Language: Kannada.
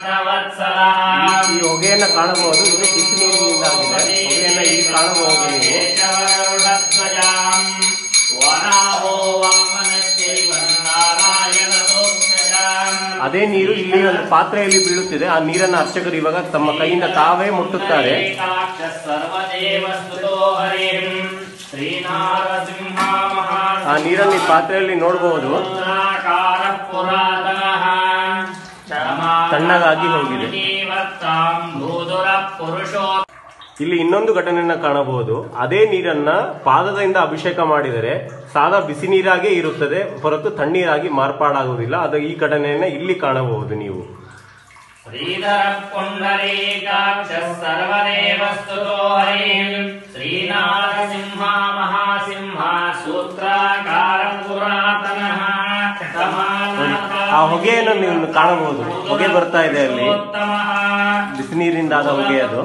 ಈ ಹೊಗೆಯನ್ನ ಕಾಣಬಹುದು. ಇದು ಬಿಸಿ ನೀರಿನಿಂದಾಗಿದೆ. ಹೊಗೆಯನ್ನ ಇಲ್ಲಿ ಕಾಣಬಹುದು ನೀವು. ಅದೇ ನೀರು ಇಲ್ಲಿ ಒಂದು ಪಾತ್ರೆಯಲ್ಲಿ ಬೀಳುತ್ತಿದೆ. ಆ ನೀರನ್ನು ಅರ್ಚಕರು ಇವಾಗ ತಮ್ಮ ಕೈಯಿಂದ ತಾವೇ ಮುಟ್ಟುತ್ತಾರೆ. ಆ ನೀರನ್ನು ಈ ಪಾತ್ರೆಯಲ್ಲಿ ನೋಡಬಹುದು. ತಣ್ಣಗಾಗಿ ಹೋಗಿದೆ. ಇಲ್ಲಿ ಇನ್ನೊಂದು ಘಟನೆಯನ್ನ ಕಾಣಬಹುದು. ಅದೇ ನೀರನ್ನ ಪಾದದಿಂದ ಅಭಿಷೇಕ ಮಾಡಿದರೆ ಸಾದಾ ಬಿಸಿ ನೀರಾಗೇ ಇರುತ್ತದೆ ಹೊರತು ತಣ್ಣೀರಾಗಿ ಮಾರ್ಪಾಡಾಗುವುದಿಲ್ಲ. ಅದು ಈ ಘಟನೆಯನ್ನ ಇಲ್ಲಿ ಕಾಣಬಹುದು ನೀವು. ಶ್ರೀಧರ ಪುಂಡರೀಕಾಕ್ಷ ಸರ್ವದೇವಸ್ತುತೋ ಹರಿಃ ಶ್ರೀನಾರಸಿಂಹ ಮಹಾಸಿಂಹ ಸೂತ್ರಾಕಾರ ಪುರಾತನಃ. ಆ ಹೊಗೆಯನ್ನು ನೀವು ಕಾಣಬಹುದು. ಹೊಗೆ ಬರ್ತಾ ಇದೆ ಅಲ್ಲಿ. ಬಿಸಿ ನೀರಿಂದಾದ ಹೊಗೆ ಅದು.